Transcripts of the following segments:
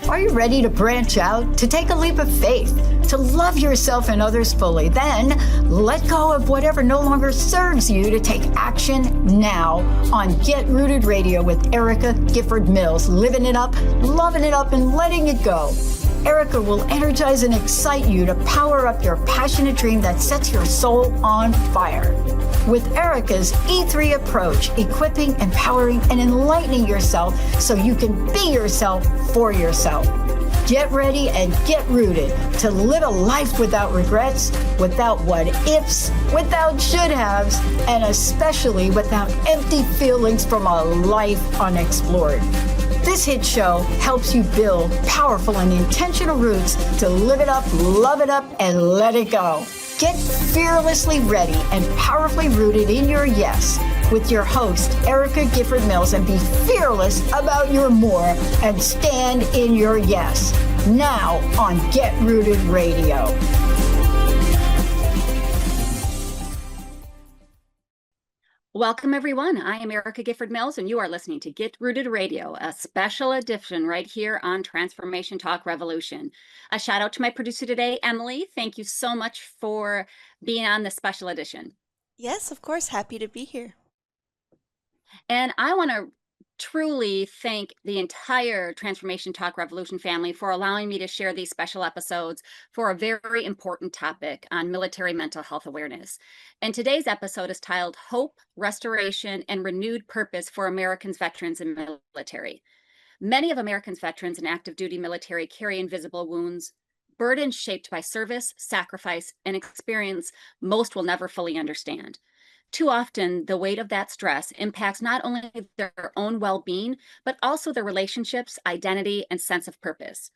Are you ready to branch out, to take a leap of faith, to love yourself and others fully? Then let go of whatever no longer serves you to take action now on Get Rooted Radio with Erica Gifford Mills. Living it up, loving it up, and letting it go. Erica will energize and excite you to power up your passionate dream that sets your soul on fire. With Erica's E3 approach, equipping, empowering, and enlightening yourself so you can be yourself for yourself. Get ready and get rooted to live a life without regrets, without what ifs, without should haves, and especially without empty feelings from a life unexplored. This hit show helps you build powerful and intentional roots to live it up, love it up, and let it go. Get fearlessly ready and powerfully rooted in your yes with your host, Erica Gifford Mills, and be fearless about your more and stand in your yes. Now on Get Rooted Radio. Welcome, everyone. I am Erica Gifford Mills, and you are listening to Get Rooted Radio, a special edition right here on Transformation Talk Revolution. A shout out to my producer today, Emily. Thank you so much for being on this special edition. Yes, of course. Happy to be here. And I want to truly thank the entire Transformation Talk Revolution family for allowing me to share these special episodes for a very important topic on military mental health awareness. And today's episode is titled Hope, Restoration, and Renewed Purpose for Americans, Veterans, and Military. Many of Americans' veterans and active duty military carry invisible wounds, burdens shaped by service, sacrifice, and experience most will never fully understand. Too often, the weight of that stress impacts not only their own well-being, but also their relationships, identity, and sense of purpose.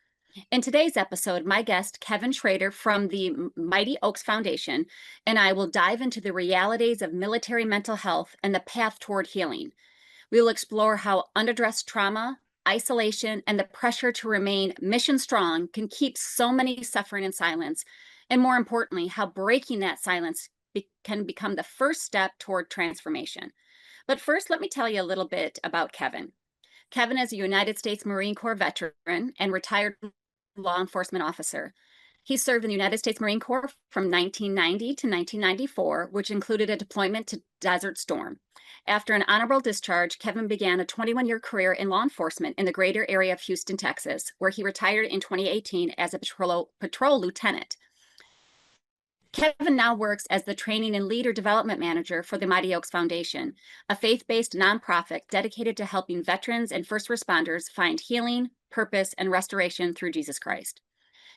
In today's episode, my guest, Kevin Schroeder from the Mighty Oaks Foundation, and I will dive into the realities of military mental health and the path toward healing. We will explore how unaddressed trauma, isolation, and the pressure to remain mission strong can keep so many suffering in silence, and more importantly, how breaking that silence can become the first step toward transformation. But first, let me tell you a little bit about Kevin. Kevin is a United States Marine Corps veteran and retired law enforcement officer. He served in the United States Marine Corps from 1990 to 1994, which included a deployment to Desert Storm. After an honorable discharge, Kevin began a 21-year career in law enforcement in the greater area of Houston, Texas, where he retired in 2018 as a patrol lieutenant. Kevin now works as the Training and Leader Development Manager for the Mighty Oaks Foundation, a faith-based nonprofit dedicated to helping veterans and first responders find healing, purpose, and restoration through Jesus Christ.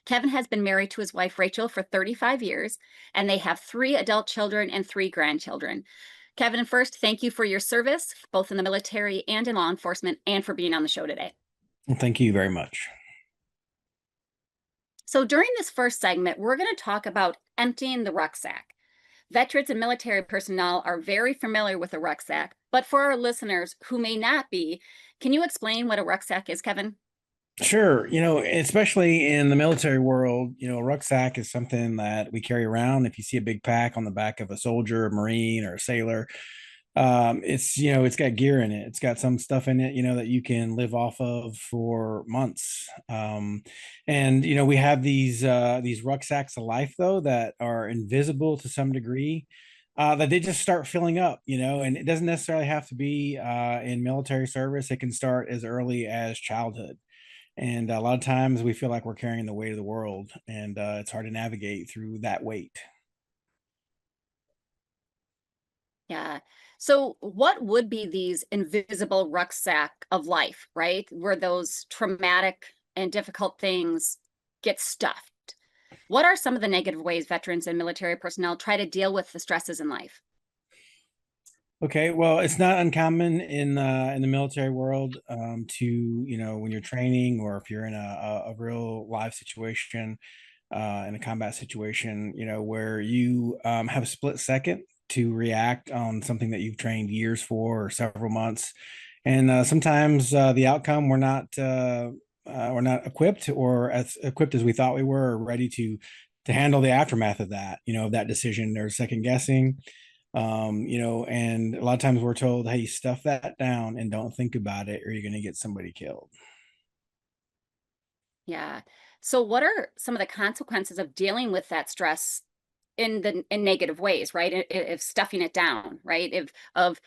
Kevin has been married to his wife, Rachel, for 35 years, and they have 3 adult children and 3 grandchildren. Kevin, first, thank you for your service, both in the military and in law enforcement, and for being on the show today. Well, thank you very much. So during this first segment, we're going to talk about emptying the rucksack. Veterans and military personnel are very familiar with a rucksack, but for our listeners who may not be, can you explain what a rucksack is, Kevin? Sure. Especially in the military world, a rucksack is something that we carry around. If you see a big pack on the back of a soldier, a Marine, or a sailor, it's got gear in it. It's got some stuff in it, that you can live off of for months. And we have these rucksacks of life, though, that are invisible to some degree, that they just start filling up, and it doesn't necessarily have to be in military service. It can start as early as childhood. And a lot of times we feel like we're carrying the weight of the world, and it's hard to navigate through that weight. Yeah. So what would be these invisible rucksack of life, right? Where those traumatic and difficult things get stuffed. What are some of the negative ways veterans and military personnel try to deal with the stresses in life? Okay, well, it's not uncommon in the military world to, when you're training, or if you're in a real live situation, in a combat situation, where you have a split second to react on something that you've trained years for or several months. And sometimes the outcome, we're not equipped, or as equipped as we thought we were, or ready to handle the aftermath of that, of that decision. There's second guessing. And a lot of times we're told, hey, stuff that down and don't think about it, or you're going to get somebody killed. Yeah. So what are some of the consequences of dealing with that stress in negative ways, right? If stuffing it down, right? If of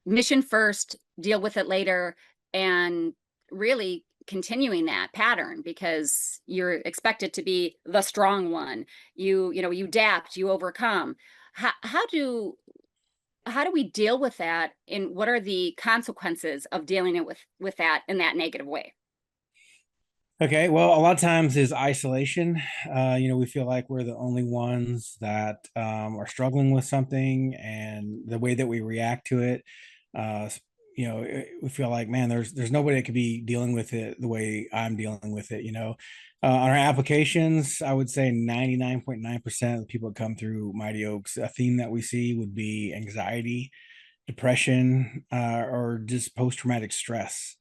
mission first, deal with it later, and really continuing that pattern because you're expected to be the strong one. You adapt, you overcome. How do we deal with that, and what are the consequences of dealing it with that in that negative way? Okay, well, a lot of times is isolation. We feel like we're the only ones that are struggling with something, and the way that we react to it, uh, s- we feel like, man, there's nobody that could be dealing with it the way I'm dealing with it. On our applications, I would say 99.9% of the people that come through Mighty Oaks, a theme that we see would be anxiety, depression, or just post traumatic stress.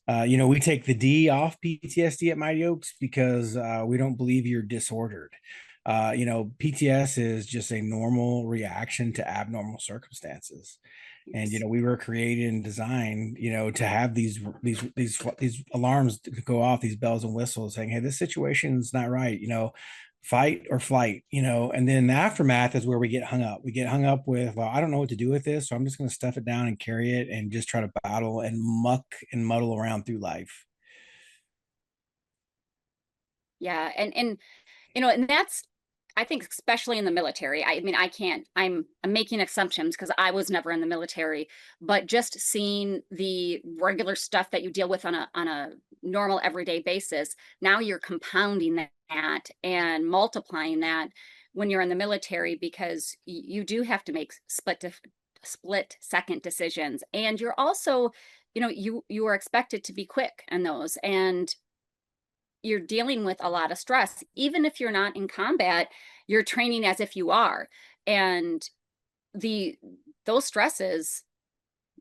We take the D off PTSD at Mighty Oaks because we don't believe you're disordered. PTS is just a normal reaction to abnormal circumstances. And Yes. we were created and designed, to have these alarms to go off, these bells and whistles, saying, "Hey, this situation's not right." Fight or flight. And then the aftermath is where we get hung up. We get hung up with, well, I don't know what to do with this, so I'm just going to stuff it down and carry it and just try to battle and muck and muddle around through life. Yeah, and that's, I think, especially in the military. I mean, I can't, I'm making assumptions because I was never in the military, but just seeing the regular stuff that you deal with on a normal everyday basis, now you're compounding that and multiplying that when you're in the military because you do have to make split second decisions, and you're also, you are expected to be quick in those, and you're dealing with a lot of stress. Even if you're not in combat, you're training as if you are. And the those stresses,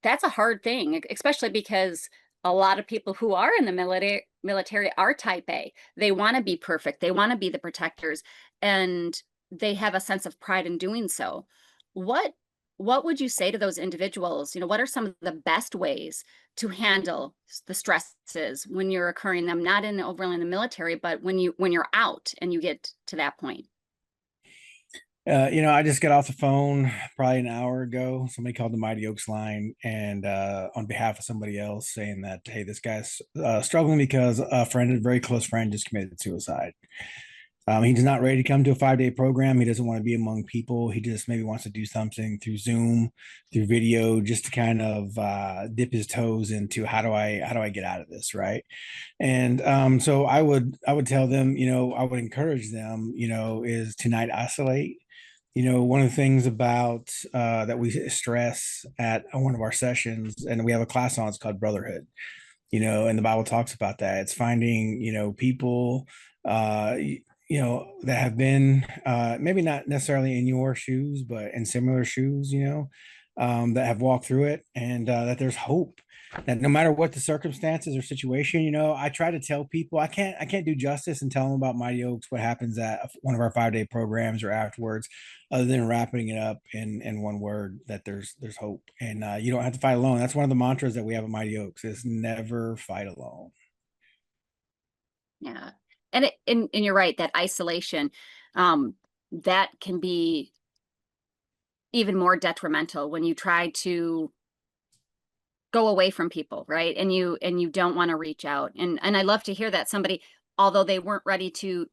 that's a hard thing, especially because a lot of people who are in the military are type A. They want to be perfect. They want to be the protectors, and they have a sense of pride in doing so. What what would you say to those individuals? What are some of the best ways to handle the stresses when you're occurring them, not in overly in the military, but when you're out and you get to that point? I just got off the phone probably an hour ago. Somebody called the Mighty Oaks line and on behalf of somebody else saying that, hey, this guy's struggling because a friend, a very close friend, just committed suicide. He's not ready to come to a 5-day program. He doesn't want to be among people. He just maybe wants to do something through Zoom, through video, just to kind of dip his toes into how do I get out of this, right? And so I would tell them, I would encourage them, is to not isolate. One of the things about that we stress at one of our sessions, and we have a class on, it's called Brotherhood. And the Bible talks about that. It's finding, people, that have been maybe not necessarily in your shoes, but in similar shoes, that have walked through it, and that there's hope. That no matter what the circumstances or situation, I try to tell people I can't do justice and tell them about Mighty Oaks, what happens at one of our 5-day programs or afterwards, other than wrapping it up in one word, that there's hope, and you don't have to fight alone. That's one of the mantras that we have at Mighty Oaks, is never fight alone. Yeah. And you're right, that isolation, um, that can be even more detrimental when you try to go away from people, right? And you don't want to reach out. And I love to hear that somebody, although they weren't ready to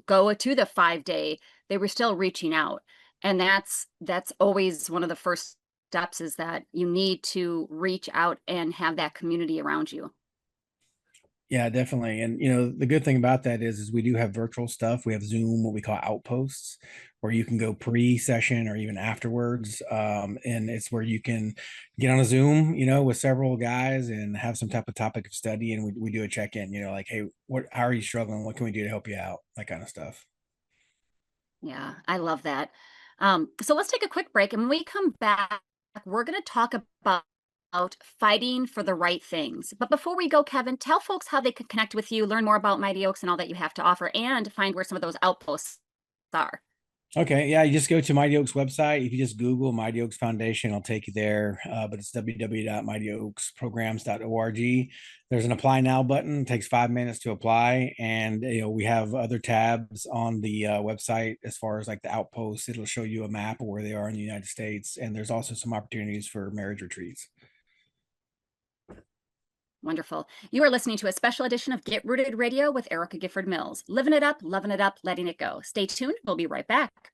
go to the 5-day, they were still reaching out. And that's always one of the first steps, is that you need to reach out and have that community around you. Yeah, definitely. And the good thing about that is we do have virtual stuff. We have Zoom, what we call outposts, where you can go pre-session or even afterwards. And it's where you can get on a Zoom, with several guys and have some type of topic of study. And we do a check-in, like, hey, how are you struggling? What can we do to help you out? That kind of stuff. Yeah, I love that. So let's take a quick break. And when we come back, we're going to talk about fighting for the right things. But before we go, Kevin, tell folks how they can connect with you, learn more about Mighty Oaks and all that you have to offer, and find where some of those outposts are. Okay, yeah, you just go to Mighty Oaks website. If you just Google Mighty Oaks Foundation, it'll take you there. But it's www.mightyoaksprograms.org. There's an apply now button. It takes 5 minutes to apply, and we have other tabs on the website as far as like the outposts. It'll show you a map of where they are in the United States, and there's also some opportunities for marriage retreats. Wonderful. You are listening to a special edition of Get Rooted Radio with Erica Gifford Mills. Living it up, loving it up, letting it go. Stay tuned. We'll be right back.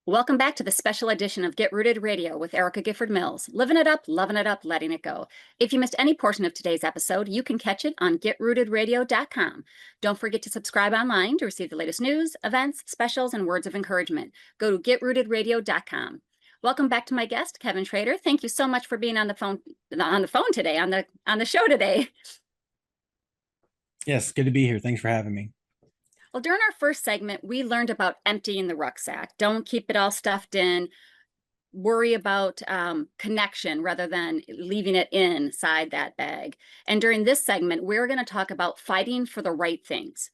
Welcome back to the special edition of Get Rooted Radio with Erica Gifford Mills. Living it up, loving it up, letting it go. If you missed any portion of today's episode, you can catch it on getrootedradio.com. Don't forget to subscribe online to receive the latest news, events, specials, and words of encouragement. Go to getrootedradio.com. Welcome back to my guest, Kevin Schroeder. Thank you so much for being on the phone today, on the show today. Yes, good to be here. Thanks for having me. Well, during our first segment, we learned about emptying the rucksack. Don't keep it all stuffed in. Worry about connection rather than leaving it inside that bag. And during this segment, we're going to talk about fighting for the right things.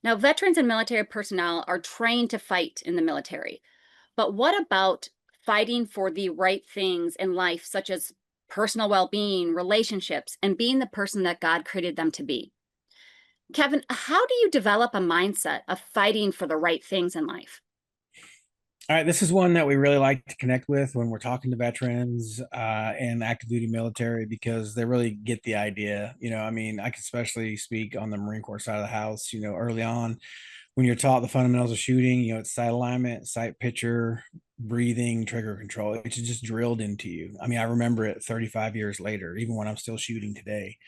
Now, veterans and military personnel are trained to fight in the military. But what about fighting for the right things in life, such as personal well-being, relationships, and being the person that God created them to be? Kevin, how do you develop a mindset of fighting for the right things in life? All right, this is one that we really like to connect with when we're talking to veterans and active duty military, because they really get the idea. I mean, I can especially speak on the Marine Corps side of the house. Early on, when you're taught the fundamentals of shooting, it's sight alignment, sight picture, breathing, trigger control. It's just drilled into you. I mean, I remember it 35 years later, even when I'm still shooting today.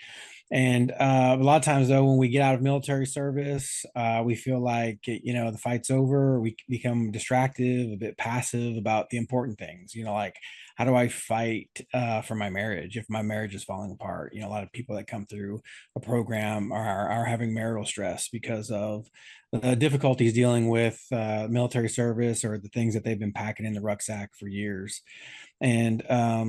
And a lot of times, though, when we get out of military service, we feel like, the fight's over. We become distracted, a bit passive about the important things, like how do I fight for my marriage if my marriage is falling apart? A lot of people that come through a program are having marital stress because of the difficulties dealing with military service or the things that they've been packing in the rucksack for years. And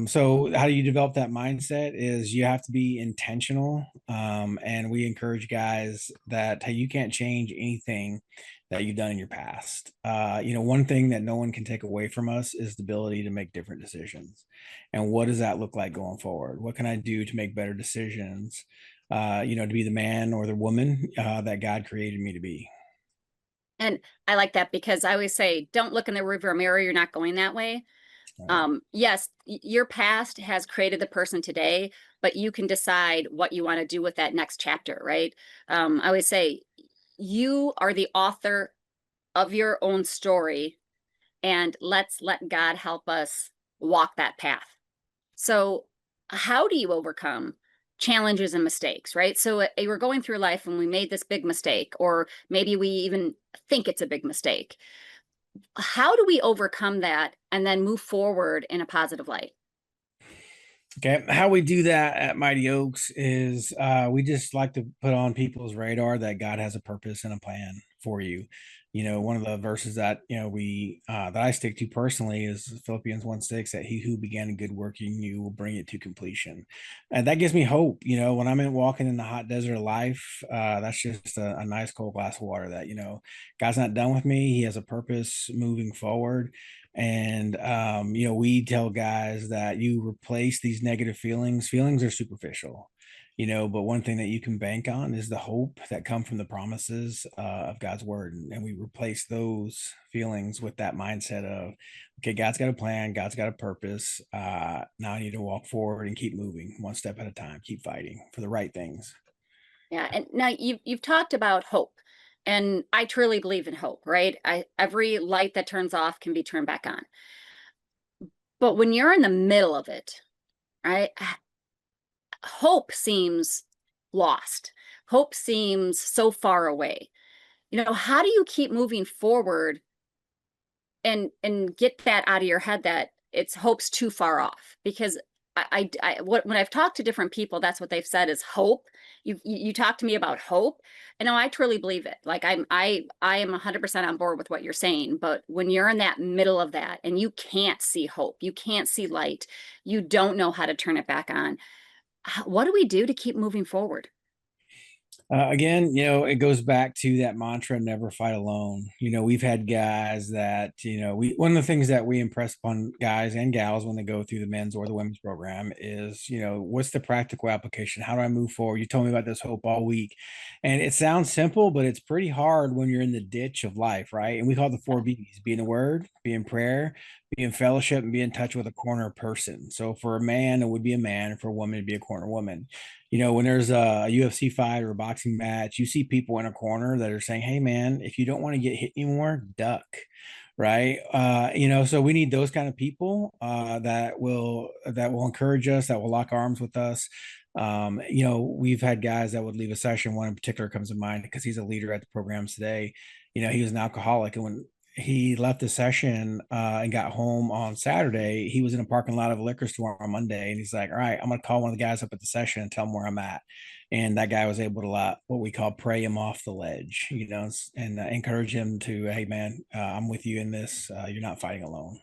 so how do you develop that mindset is you have to be intentional. And we encourage guys that, hey, you can't change anything that you've done in your past. One thing that no one can take away from us is the ability to make different decisions. And what does that look like going forward? What can I do to make better decisions, to be the man or the woman that God created me to be? And I like that because I always say, don't look in the rearview mirror. You're not going that way. Yes, your past has created the person today, but you can decide what you want to do with that next chapter, right? I always say you are the author of your own story, and let's let God help us walk that path. So how do you overcome challenges and mistakes, right? So we're going through life and we made this big mistake, or maybe we even think it's a big mistake. How do we overcome that and then move forward in a positive light? Okay, how we do that at Mighty Oaks is we just like to put on people's radar that God has a purpose and a plan for you. One of the verses that we that I stick to personally is Philippians 1:6, that he who began a good work in you will bring it to completion. And that gives me hope. When I'm walking in the hot desert of life, that's just a nice cold glass of water that God's not done with me. He has a purpose moving forward. And we tell guys that you replace these negative feelings. Feelings are superficial, but one thing that you can bank on is the hope that come from the promises of God's word. And we replace those feelings with that mindset of, okay, God's got a plan, God's got a purpose. Now I need to walk forward and keep moving one step at a time, keep fighting for the right things. Yeah, and now you've talked about hope, and I truly believe in hope, right? Every light that turns off can be turned back on. But when you're in the middle of it, right, hope seems lost. Hope seems so far away. How do you keep moving forward and get that out of your head that hope's too far off? Because when I've talked to different people, that's what they've said is hope. You talk to me about hope, and no, I truly believe it. Like I am 100% on board with what you're saying. But when you're in that middle of that and you can't see hope, you can't see light, you don't know how to turn it back on. What do we do to keep moving forward? Again, it goes back to that mantra, never fight alone. We've had guys that, one of the things that we impress upon guys and gals when they go through the men's or the women's program is, what's the practical application? How do I move forward? You told me about this hope all week. And it sounds simple, but it's pretty hard when you're in the ditch of life, right? And we call it the 4 B's: be in the word, be in prayer, be in fellowship, and be in touch with a corner person. So for a man, it would be a man, and for a woman, it'd be a corner woman. When there's a UFC fight or a boxing match, you see people in a corner that are saying, hey man, if you don't want to get hit anymore, duck. Right. So we need those kind of people that will encourage us, that will lock arms with us. We've had guys that would leave a session. One in particular comes to mind because he's a leader at the programs today. He was an alcoholic, and when he left the session and got home on Saturday, he was in a parking lot of a liquor store on Monday, and he's like, all right, I'm going to call one of the guys up at the session and tell him where I'm at. And that guy was able to what we call pray him off the ledge, and encourage him to, hey man, I'm with you in this. You're not fighting alone.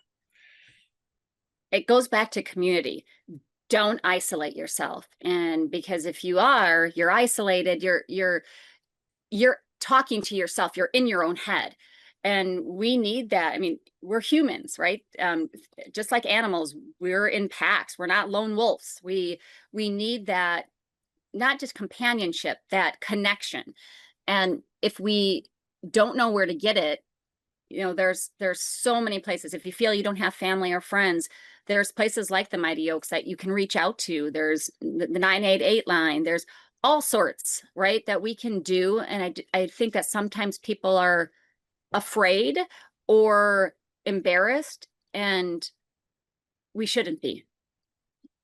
It goes back to community. Don't isolate yourself. And because if you are, you're isolated, you're talking to yourself, you're in your own head. And we need that. I mean, we're humans, right? Just like animals, we're in packs. We're not lone wolves. We need that, not just companionship, that connection. And if we don't know where to get it, there's so many places. If you feel you don't have family or friends, there's places like the Mighty Oaks that you can reach out to. There's the 988 line. There's all sorts, right, that we can do. And I think that sometimes people are afraid or embarrassed, and we shouldn't be.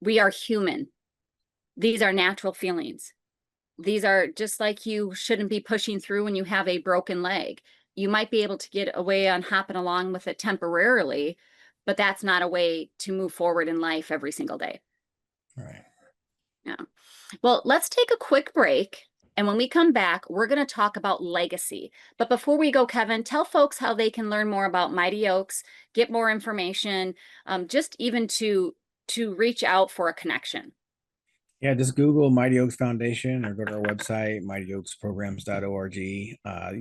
We are human. These are natural feelings. These are just like you shouldn't be pushing through when you have a broken leg. You might be able to get away on hopping along with it temporarily, but that's not a way to move forward in life every single day. Right. Yeah. Well, let's take a quick break. And when we come back, we're going to talk about legacy. But before we go, Kevin, tell folks how they can learn more about Mighty Oaks, get more information, just even to reach out for a connection. Yeah, just Google Mighty Oaks Foundation or go to our website, mightyoaksprograms.org.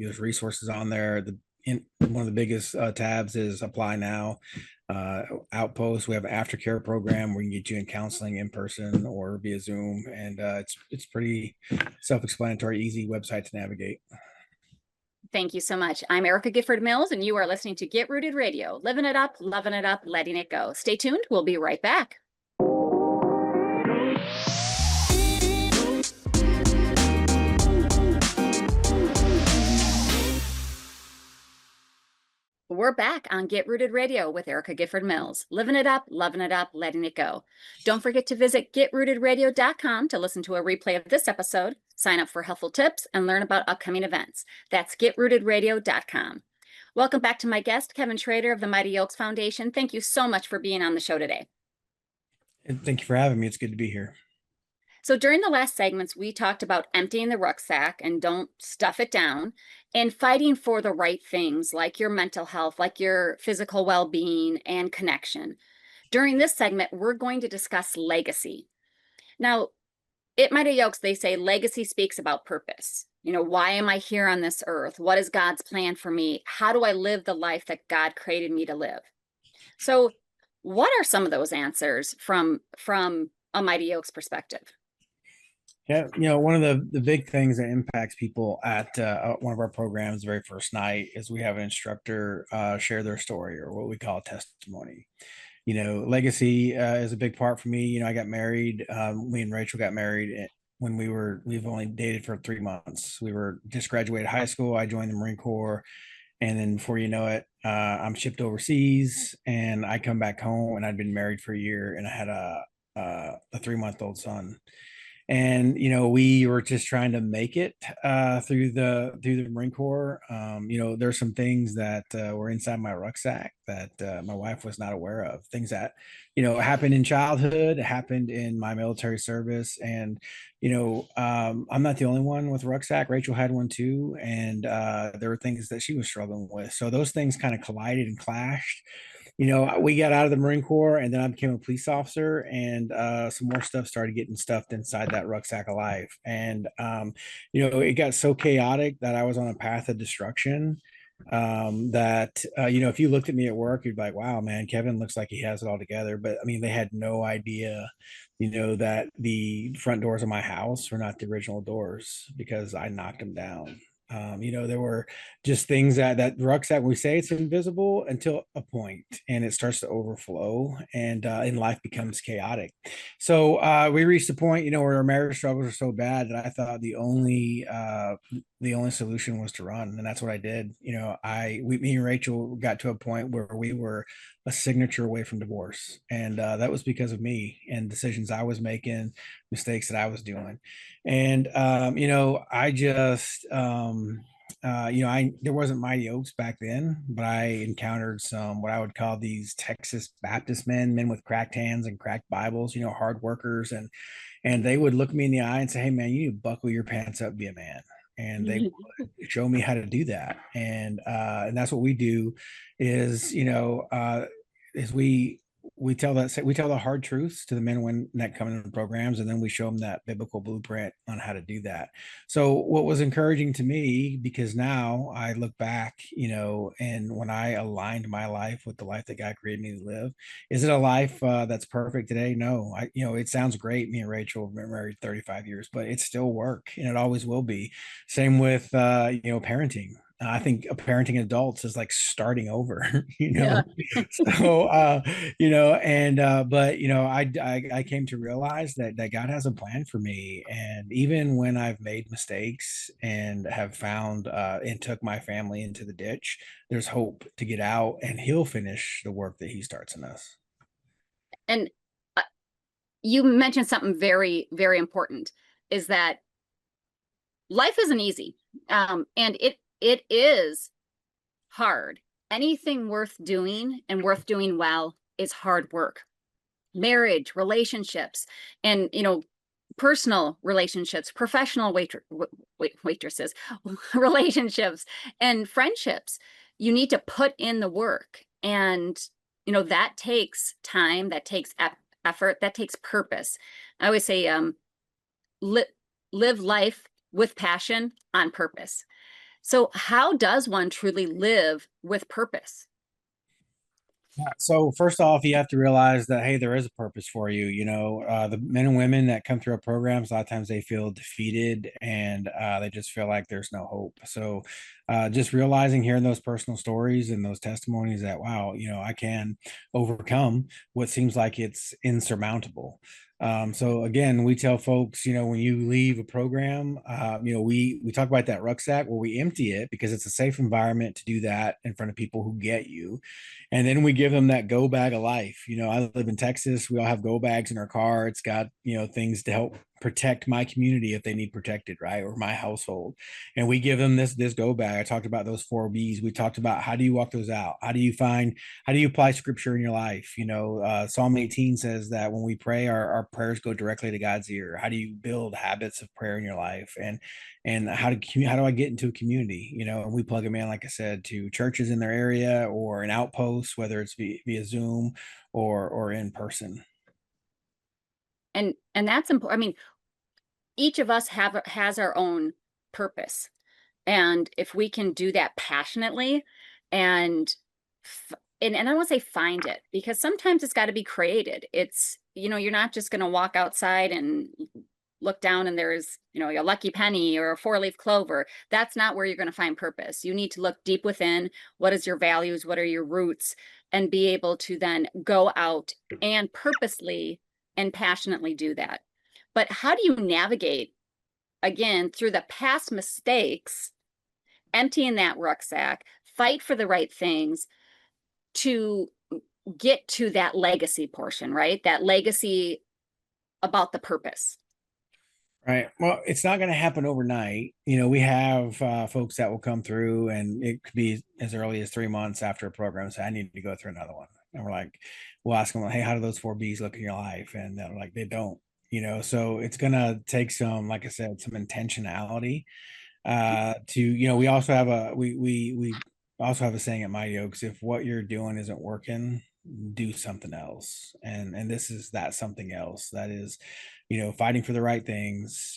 There's resources on there. One of the biggest tabs is Apply Now. Outpost, we have an aftercare program where you can get you in counseling in person or via Zoom, and it's pretty self-explanatory, easy website to navigate. Thank you so much. I'm Erica Gifford Mills, and you are listening to Get Rooted Radio, living it up, loving it up, letting it go. Stay tuned. We'll be right back. We're back on Get Rooted Radio with Erica Gifford Mills, living it up, loving it up, letting it go. Don't forget to visit getrootedradio.com to listen to a replay of this episode, sign up for helpful tips, and learn about upcoming events. That's getrootedradio.com. Welcome back to my guest, Kevin Schroeder of the Mighty Oaks Foundation. Thank you so much for being on the show today. Thank you for having me. It's good to be here. So during the last segments, we talked about emptying the rucksack and don't stuff it down, and fighting for the right things like your mental health, like your physical well-being and connection. During this segment, we're going to discuss legacy. Now, at Mighty Oaks, they say legacy speaks about purpose. Why am I here on this earth? What is God's plan for me? How do I live the life that God created me to live? So what are some of those answers from a Mighty Oaks perspective? Yeah, one of the big things that impacts people at one of our programs the very first night is we have an instructor share their story, or what we call testimony. Legacy is a big part for me. I got married. Me and Rachel got married when we've only dated for 3 months. We were just graduated high school. I joined the Marine Corps. And then before you know it, I'm shipped overseas, and I come back home, and I'd been married for a year, and I had a 3-month-old son. And we were just trying to make it through the Marine Corps. There's some things that were inside my rucksack that my wife was not aware of. Things that happened in childhood, happened in my military service, and I'm not the only one with a rucksack. Rachel had one too, and there were things that she was struggling with. So those things kind of collided and clashed. We got out of the Marine Corps, and then I became a police officer, and some more stuff started getting stuffed inside that rucksack of life. And it got so chaotic that I was on a path of destruction. That if you looked at me at work, you'd be like, "Wow, man, Kevin looks like he has it all together." But I mean, they had no idea, that the front doors of my house were not the original doors because I knocked them down. There were just things that rucksack, we say it's invisible until a point, and it starts to overflow, and life becomes chaotic. So we reached a point, where our marriage struggles were so bad that I thought the only solution was to run, and that's what I did. Me and Rachel got to a point where we were a signature away from divorce, and that was because of me and decisions I was making, mistakes that I was doing. And I just there wasn't Mighty Oaks back then, but I encountered some what I would call these Texas Baptist men with cracked hands and cracked Bibles, hard workers, and they would look me in the eye and say, "Hey man, you need to buckle your pants up, be a man." And they would show me how to do that. And that's what we do is, is we tell the hard truths to the men and women that come into the programs, and then we show them that biblical blueprint on how to do that. So what was encouraging to me, because now I look back, and when I aligned my life with the life that God created me to live, is it a life that's perfect today? No. It sounds great. Me and Rachel have been married 35 years, but it's still work, and it always will be. Same with parenting. I think parenting adults is like starting over, Yeah. So, but I came to realize that God has a plan for me, and even when I've made mistakes and have found and took my family into the ditch, there's hope to get out, and He'll finish the work that He starts in us. And you mentioned something very, very important, is that life isn't easy. And it is hard. Anything worth doing and worth doing well is hard work. Marriage, relationships, and personal relationships, professional waitresses, relationships, and friendships. You need to put in the work, and that takes time, that takes effort, that takes purpose. I always say, live life with passion on purpose. So how does one truly live with purpose? Yeah. So first off, you have to realize that, hey, there is a purpose for you. The men and women that come through our programs, a lot of times they feel defeated, and they just feel like there's no hope. So just realizing, hearing those personal stories and those testimonies that, wow, I can overcome what seems like it's insurmountable. So again, we tell folks, when you leave a program, we talk about that rucksack where we empty it because it's a safe environment to do that in front of people who get you. And then we give them that go bag of life. I live in Texas. We all have go bags in our car. It's got, things to help protect my community if they need protected, right? Or my household. And we give them this go bag. I talked about those 4 B's. We talked about, how do you walk those out? How do you apply scripture in your life? Psalm 18 says that when we pray, our prayers go directly to God's ear. How do you build habits of prayer in your life? And how do I get into a community? And we plug them in, like I said, to churches in their area or an outpost, whether it's via Zoom or in person. And that's important. I mean, each of us has our own purpose. And if we can do that passionately, and I don't want to say find it, because sometimes it's got to be created. It's, you're not just going to walk outside and look down and there's, a lucky penny or a 4-leaf clover. That's not where you're going to find purpose. You need to look deep within. What is your values? What are your roots? And be able to then go out and purposely and passionately do that. But how do you navigate, again, through the past mistakes, emptying that rucksack, fight for the right things to get to that legacy portion, right? That legacy about the purpose. Right. Well, it's not going to happen overnight. We have folks that will come through, and it could be as early as 3 months after a program. Say, I need to go through another one. And we're like, we'll ask them, hey, how do those 4Bs look in your life? And they're like, they don't. So it's going to take some, like I said, some intentionality we also have we also have a saying at Mighty Oaks: if what you're doing isn't working, do something else. And this is that something else that is, fighting for the right things,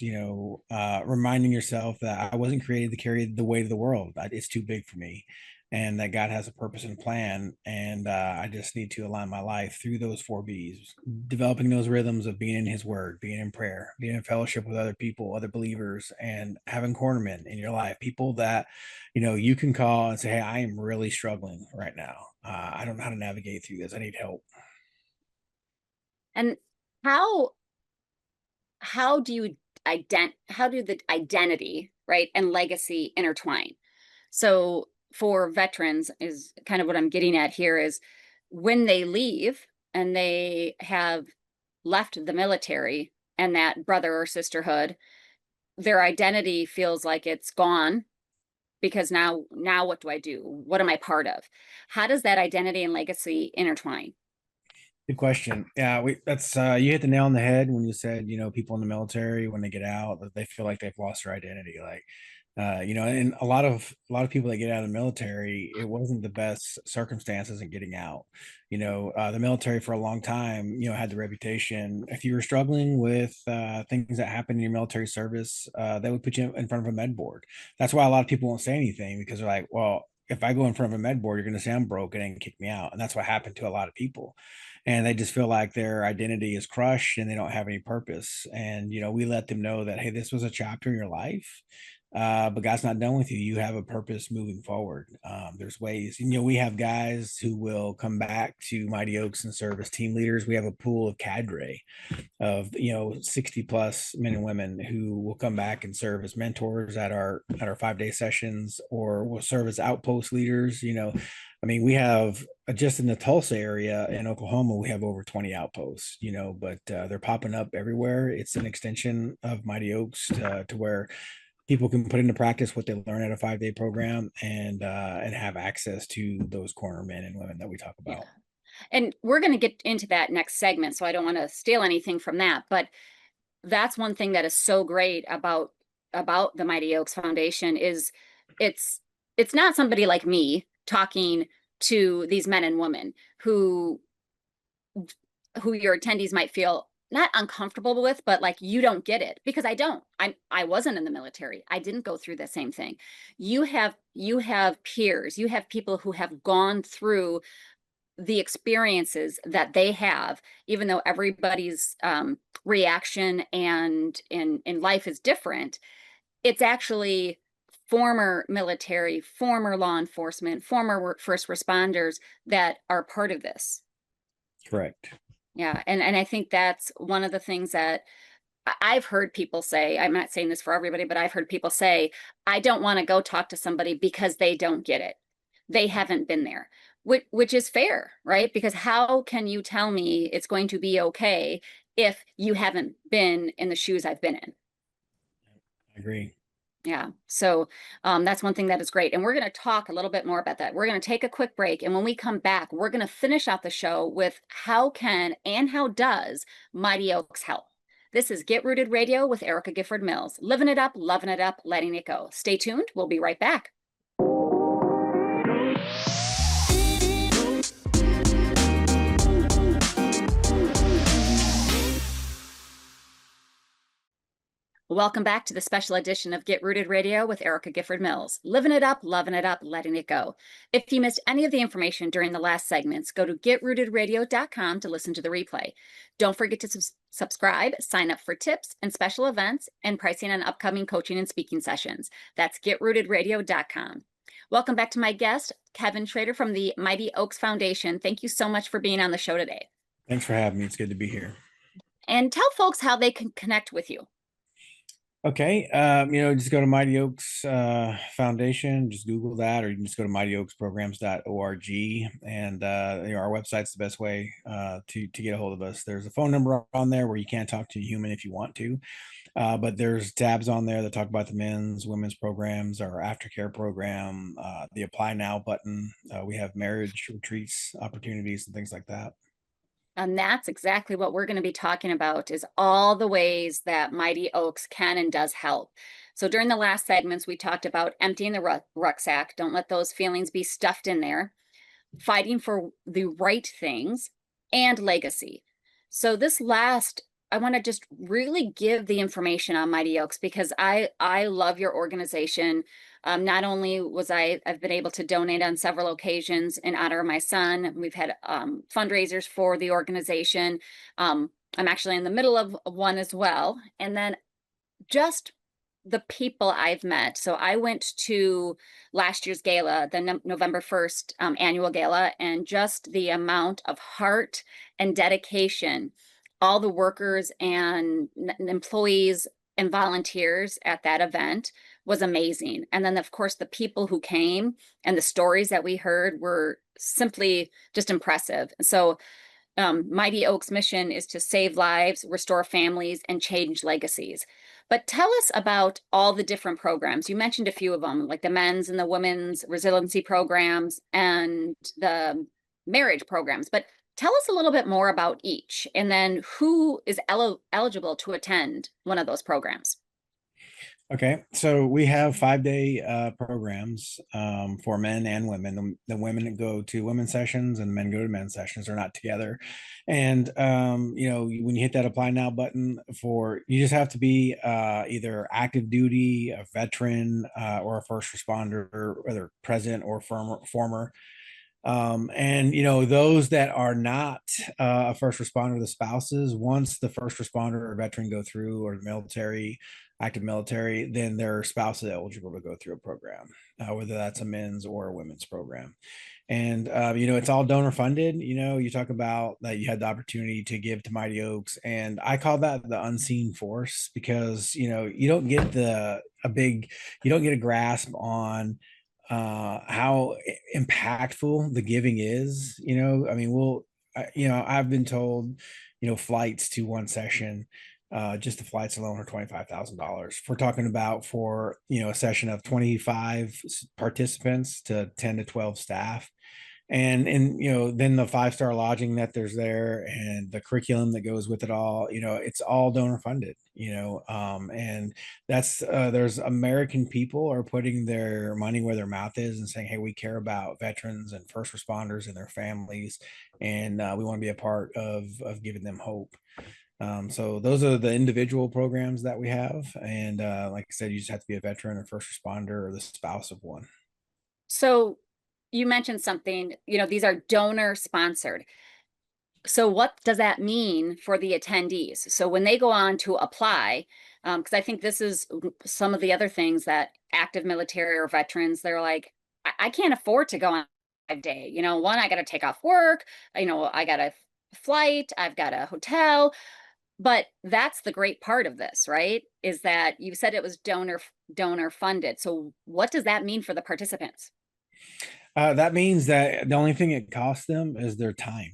reminding yourself that I wasn't created to carry the weight of the world. It's too big for me, and that God has a purpose and plan. And I just need to align my life through those 4Bs, developing those rhythms of being in His Word, being in prayer, being in fellowship with other people, other believers, and having cornermen in your life, people that you can call and say, hey, I am really struggling right now. I don't know how to navigate through this. I need help. And how do you how do the identity, right, and legacy intertwine? So for veterans is kind of what I'm getting at here is when they leave and they have left the military and that brother or sisterhood, their identity feels like it's gone because now what do I do? What am I part of? How does that identity and legacy intertwine? Good question. Yeah, that's you hit the nail on the head when you said, people in the military, when they get out, that they feel like they've lost their identity. Like, and a lot of people that get out of the military, it wasn't the best circumstances in getting out. The military for a long time, had the reputation. If you were struggling with things that happen in your military service, they would put you in front of a med board. That's why a lot of people won't say anything, because they're like, well, if I go in front of a med board, you're going to say I'm broken and kick me out. And that's what happened to a lot of people. And they just feel like their identity is crushed and they don't have any purpose. And, we let them know that, hey, this was a chapter in your life. But God's not done with you. You have a purpose moving forward. There's ways, we have guys who will come back to Mighty Oaks and serve as team leaders. We have a pool of cadre of 60 plus men and women who will come back and serve as mentors at our 5-day sessions, or will serve as outpost leaders. We have just in the Tulsa area in Oklahoma, we have over 20 outposts, but they're popping up everywhere. It's an extension of Mighty Oaks to where people can put into practice what they learn at a 5-day program, and have access to those corner men and women that we talk about. Yeah. And we're going to get into that next segment, so I don't want to steal anything from that, but that's one thing that is so great about the Mighty Oaks Foundation is it's not somebody like me talking to these men and women who your attendees might feel not uncomfortable with, but like, you don't get it, because I wasn't in the military. I didn't go through the same thing. You have peers, you have people who have gone through the experiences that they have, even though everybody's reaction and in life is different. It's actually former military, former law enforcement, former first responders that are part of this. Correct. Yeah. And I think that's one of the things that I've heard people say. I'm not saying this for everybody, but I've heard people say, I don't want to go talk to somebody because they don't get it. They haven't been there, which is fair, right? Because how can you tell me it's going to be okay if you haven't been in the shoes I've been in? I agree. Yeah. So that's one thing that is great. And we're going to talk a little bit more about that. We're going to take a quick break. And when we come back, we're going to finish out the show with how can and how does Mighty Oaks help? This is Get Rooted Radio with Erica Gifford Mills. Living it up, loving it up, letting it go. Stay tuned. We'll be right back. Welcome back to the special edition of Get Rooted Radio with Erica Gifford Mills. Living it up, loving it up, letting it go. If you missed any of the information during the last segments, go to getrootedradio.com to listen to the replay. Don't forget to subscribe, sign up for tips and special events, and pricing on upcoming coaching and speaking sessions. That's getrootedradio.com. Welcome back to my guest, Kevin Schroeder from the Mighty Oaks Foundation. Thank you so much for being on the show today. Thanks for having me. It's good to be here. And tell folks how they can connect with you. Okay. Just go to Mighty Oaks Foundation, just Google that, or you can just go to mightyoaksprograms.org. And our website's the best way to get a hold of us. There's a phone number on there where you can talk to a human if you want to. But there's tabs on there that talk about the women's programs, our aftercare program, the apply now button. We have marriage retreats, opportunities, and things like that. And that's exactly what we're going to be talking about, is all the ways that Mighty Oaks can and does help. So during the last segments, we talked about emptying the rucksack. Don't let those feelings be stuffed in there. Fighting for the right things, and legacy. So this last, I want to just really give the information on Mighty Oaks, because I love your organization. Not only I've been able to donate on several occasions in honor of my son. We've had fundraisers for the organization. I'm actually in the middle of one as well. And then just the people I've met. So I went to last year's gala, the November 1st annual gala, and just the amount of heart and dedication, all the workers and employees and volunteers at that event was amazing. And then, of course, the people who came and the stories that we heard were simply just impressive. So Mighty Oaks' mission is to save lives, restore families, and change legacies. But tell us about all the different programs. You mentioned a few of them, like the men's and the women's resiliency programs and the marriage programs. But tell us a little bit more about each, and then who is eligible to attend one of those programs. Okay, so we have 5-day programs for men and women. The women go to women's sessions and men go to men's sessions. They're not together. And when you hit that apply now button, you just have to be either active duty, a veteran, or a first responder, whether present or former. Those that are not a first responder, the spouses, once the first responder or veteran go through, or the active military, then their spouse is eligible to go through a program, whether that's a men's or a women's program. And it's all donor funded. You talk about that you had the opportunity to give to Mighty Oaks, and I call that the unseen force, because you don't get you don't get a grasp on how impactful the giving is. I've been told, flights to one session, just the flights alone are $25,000. We're talking about for, a session of 25 participants to 10 to 12 staff. And then the 5-star lodging that there's there, and the curriculum that goes with it all, it's all donor funded. And that's there's American people are putting their money where their mouth is and saying, hey, we care about veterans and first responders and their families, and we want to be a part of giving them hope. So those are the individual programs that we have. And like I said, you just have to be a veteran or first responder or the spouse of one. So you mentioned something, these are donor sponsored. So what does that mean for the attendees? So when they go on to apply, because I think this is some of the other things that active military or veterans, they're like, I can't afford to go on a day. One, I got to take off work. I got a flight, I've got a hotel. But that's the great part of this, right? Is that you said it was donor funded. So what does that mean for the participants? That means that the only thing it costs them is their time.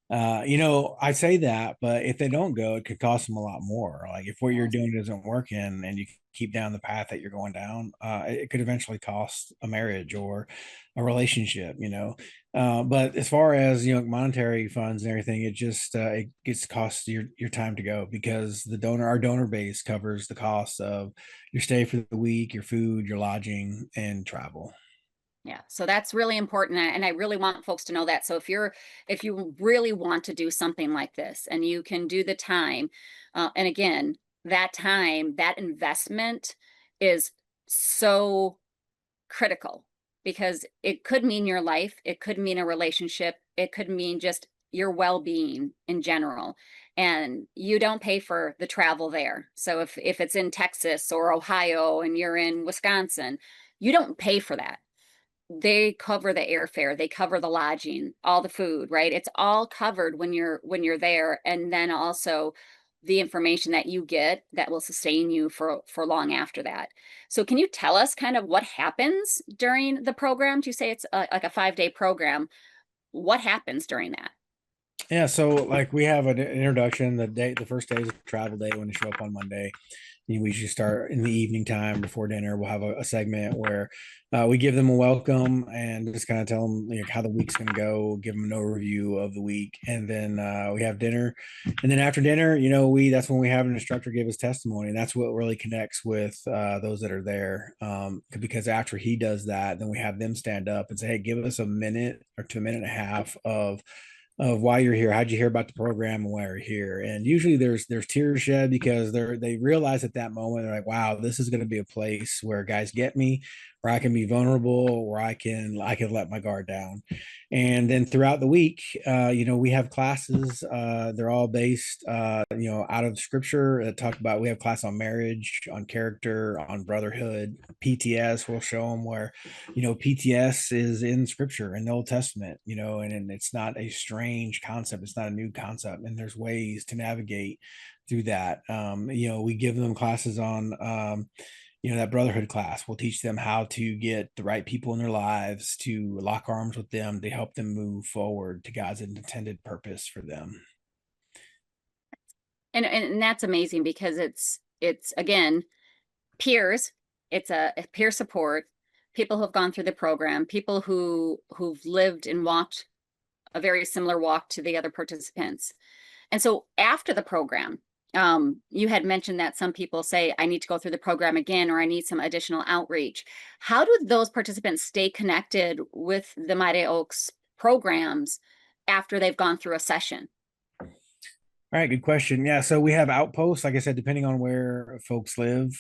I say that, but if they don't go, it could cost them a lot more. Like if what you're doing isn't working and you keep down the path that you're going down, it could eventually cost a marriage or a relationship, but as far as, monetary funds and everything, it just, it gets cost your time to go, because our donor base covers the cost of your stay for the week, your food, your lodging, and travel. Yeah, so that's really important, and I really want folks to know that. So if you really want to do something like this, and you can do the time, and again, that time, that investment is so critical, because it could mean your life, it could mean a relationship, it could mean just your well-being in general. And you don't pay for the travel there. So if it's in Texas or Ohio and you're in Wisconsin, you don't pay for that. They cover the airfare, they cover the lodging, all the food, right? It's all covered when you're there. And then also the information that you get that will sustain you for long after that. So can you tell us kind of what happens during the program? You say it's like a 5-day program. What happens during that? Yeah, so like we have an introduction. The first day is a travel day when they show up on Monday. We usually start in the evening time before dinner. We'll have a segment where we give them a welcome and just kind of tell them like how the week's going to go, give them an overview of the week, and then we have dinner. And then after dinner, that's when we have an instructor give his testimony, and that's what really connects with those that are there. Because after he does that, then we have them stand up and say, "Hey, give us a minute or to a minute and a half of why you're here. How'd you hear about the program and why you're here?" And usually there's tears shed because they realize at that moment they're like, wow, this is going to be a place where guys get me, where I can be vulnerable, where I can let my guard down. And then throughout the week, we have classes. They're all based, out of scripture that talk about. We have class on marriage, on character, on brotherhood. PTS will show them where PTS is in scripture in the Old Testament, and it's not a strange concept. It's not a new concept. And there's ways to navigate through that. We give them classes on, that brotherhood class. We'll teach them how to get the right people in their lives, to lock arms with them, to help them move forward to God's intended purpose for them. And that's amazing because it's again, peers. It's a peer support, people who've gone through the program, people who've lived and walked a very similar walk to the other participants. And so after the program, you had mentioned that some people say, I need to go through the program again, or I need some additional outreach. How do those participants stay connected with the Mighty Oaks programs after they've gone through a session? All right, good question. Yeah, so we have outposts, like I said, depending on where folks live.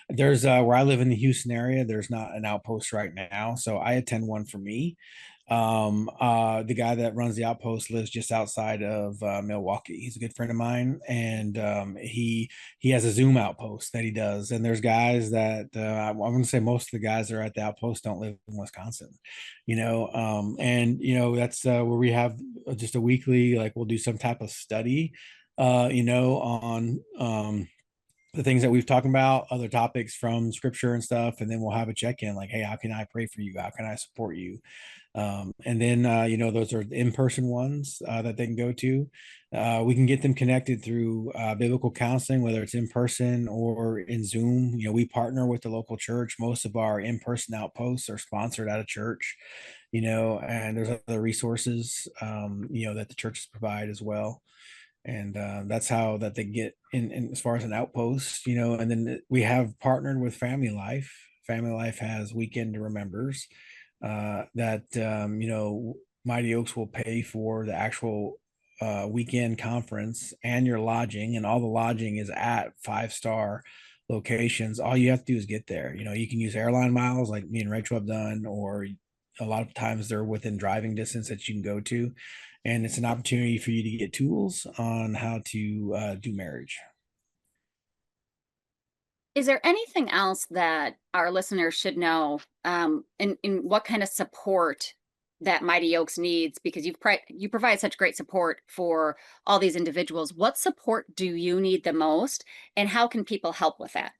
There's where I live in the Houston area, there's not an outpost right now, so I attend one for me. The guy that runs the outpost lives just outside of Milwaukee. He's a good friend of mine, and he has a Zoom outpost that he does. And there's guys that I'm going to say most of the guys that are at the outpost don't live in Wisconsin, that's where we have just a weekly, like we'll do some type of study, on the things that we've talked about, other topics from scripture and stuff. And then we'll have a check-in like, hey, how can I pray for you? How can I support you? And then, those are in-person ones that they can go to. We can get them connected through biblical counseling, whether it's in person or in Zoom. We partner with the local church. Most of our in-person outposts are sponsored out of church, and there's other resources, that the churches provide as well. And that's how that they get in as far as an outpost, and then we have partnered with Family Life. Family Life has Weekend to Remembers that Mighty Oaks will pay for the actual weekend conference and your lodging, and all the lodging is at 5-star locations. All you have to do is get there. You can use airline miles like me and Rachel have done, or a lot of times they're within driving distance that you can go to. And it's an opportunity for you to get tools on how to do marriage. Is there anything else that our listeners should know in what kind of support that Mighty Oaks needs? Because you provide such great support for all these individuals. What support do you need the most, and how can people help with that?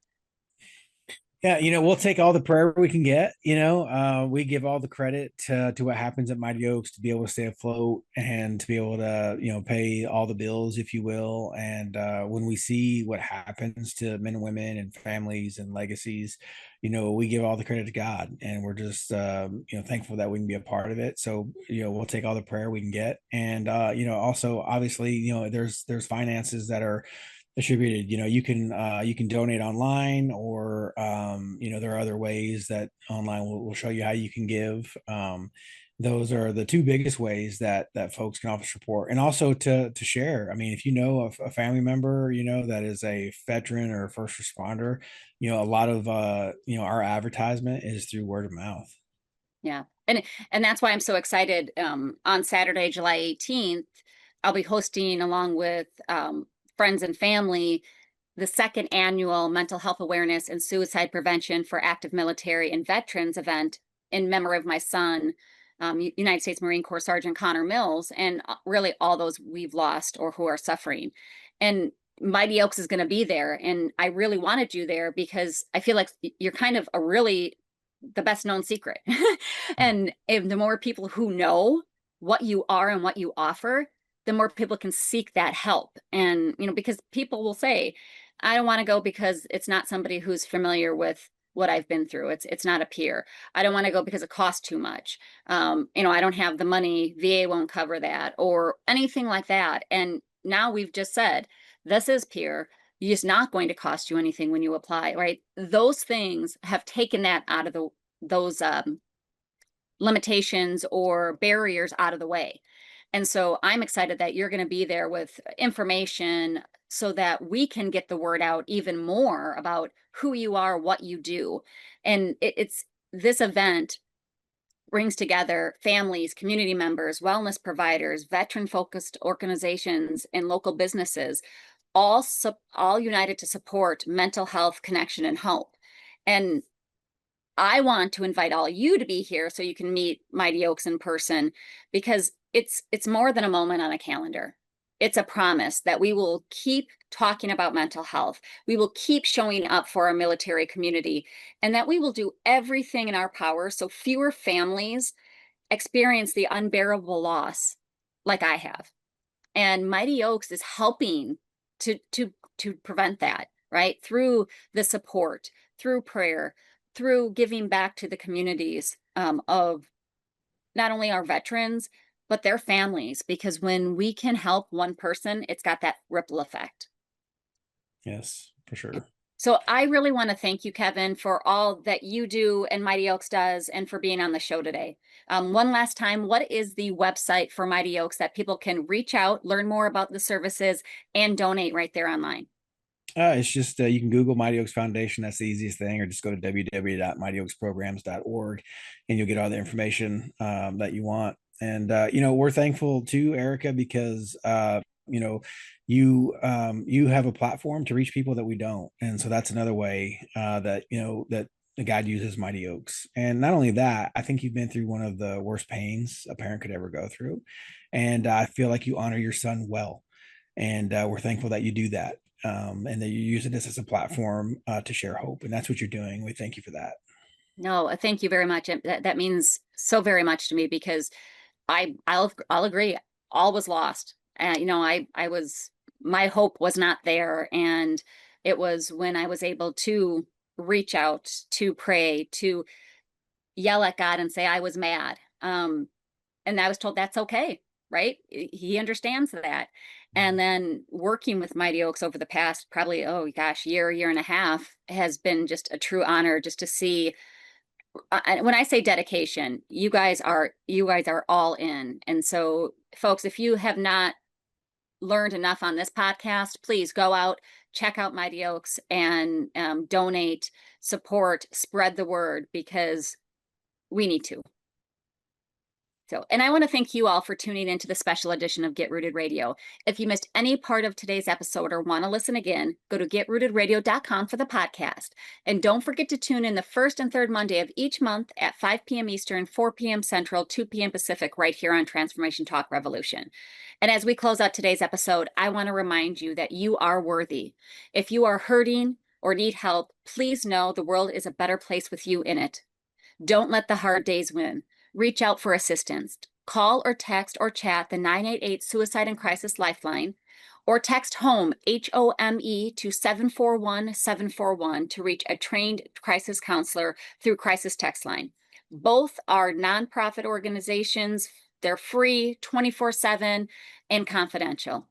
Yeah, we'll take all the prayer we can get. We give all the credit to what happens at Mighty Oaks to be able to stay afloat and to be able to, pay all the bills, if you will. And when we see what happens to men and women and families and legacies, we give all the credit to God, and we're just, thankful that we can be a part of it. So, we'll take all the prayer we can get. And, also, obviously, there's finances that are distributed. You can donate online, or there are other ways that online will show you how you can give. Those are the two biggest ways that folks can offer support, and also to share. I mean, if you know a family member that is a veteran or a first responder, a lot of our advertisement is through word of mouth. Yeah, and that's why I'm so excited. On Saturday, July 18th, I'll be hosting, along with friends and family, the second annual Mental Health Awareness and Suicide Prevention for Active Military and Veterans event in memory of my son, United States Marine Corps Sergeant Connor Mills, and really all those we've lost or who are suffering. And Mighty Oaks is going to be there. And I really wanted you there because I feel like you're kind of the best known secret. And the more people who know what you are and what you offer, the more people can seek that help. And, because people will say, I don't want to go because it's not somebody who's familiar with what I've been through. It's not a peer. I don't want to go because it costs too much. I don't have the money. VA won't cover that or anything like that. And now we've just said, this is peer. It's not going to cost you anything when you apply, right? Those things have taken that out of those limitations or barriers out of the way. And so I'm excited that you're going to be there with information so that we can get the word out even more about who you are, what you do. And this event brings together families, community members, wellness providers, veteran-focused organizations, and local businesses, all united to support mental health, connection, and hope. And I want to invite all you to be here so you can meet Mighty Oaks in person, because it's more than a moment on a calendar. It's a promise that we will keep talking about mental health. We will keep showing up for our military community, and that we will do everything in our power so fewer families experience the unbearable loss like I have. And Mighty Oaks is helping to prevent that, right? Through the support, through prayer, through giving back to the communities of not only our veterans, but their families, because when we can help one person, it's got that ripple effect. Yes, for sure. So I really want to thank you, Kevin, for all that you do and Mighty Oaks does, and for being on the show today. One last time, what is the website for Mighty Oaks that people can reach out, learn more about the services, and donate right there online? It's just you can Google Mighty Oaks Foundation. That's the easiest thing, or just go to www.mightyoaksprograms.org, and you'll get all the information that you want. And we're thankful to Erica, because you have a platform to reach people that we don't, and so that's another way that God uses Mighty Oaks. And not only that, I think you've been through one of the worst pains a parent could ever go through, and I feel like you honor your son well, and we're thankful that you do that. And that you're using this as a platform to share hope. And that's what you're doing. We thank you for that. No, thank you very much. That means so very much to me, because I'll agree. All was lost. My hope was not there. And it was when I was able to reach out, to pray, to yell at God and say I was mad. And I was told that's okay, right? He understands that. And then working with Mighty Oaks over the past probably, year and a half has been just a true honor, just to see. When I say dedication, you guys are all in. And so, folks, if you have not learned enough on this podcast, please go out, check out Mighty Oaks, and donate, support, spread the word, because we need to. So, and I want to thank you all for tuning into the special edition of Get Rooted Radio. If you missed any part of today's episode or want to listen again, go to getrootedradio.com for the podcast. And don't forget to tune in the first and third Monday of each month at 5 p.m. Eastern, 4 p.m. Central, 2 p.m. Pacific, right here on Transformation Talk Revolution. And as we close out today's episode, I want to remind you that you are worthy. If you are hurting or need help, please know the world is a better place with you in it. Don't let the hard days win. Reach out for assistance. Call or text or chat the 988 Suicide and Crisis Lifeline, or text HOME, HOME, to 741-741 to reach a trained crisis counselor through Crisis Text Line. Both are nonprofit organizations. They're free, 24/7, and confidential.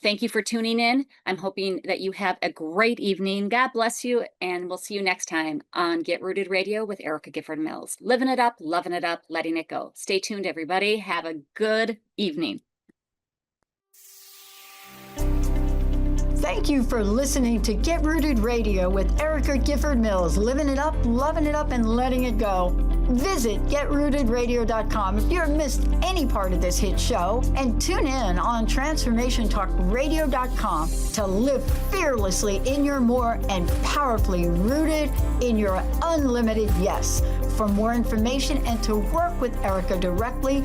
Thank you for tuning in. I'm hoping that you have a great evening. God bless you, and we'll see you next time on Get Rooted Radio with Erica Gifford Mills. Living it up, loving it up, letting it go. Stay tuned, everybody. Have a good evening. Thank you for listening to Get Rooted Radio with Erica Gifford Mills, living it up, loving it up, and letting it go. Visit getrootedradio.com if you've missed any part of this hit show, and tune in on transformationtalkradio.com to live fearlessly in your more and powerfully rooted in your unlimited yes. For more information and to work with Erica directly,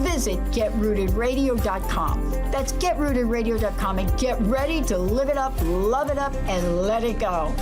visit getrootedradio.com. That's getrootedradio.com, and get ready to live it up, love it up, and let it go.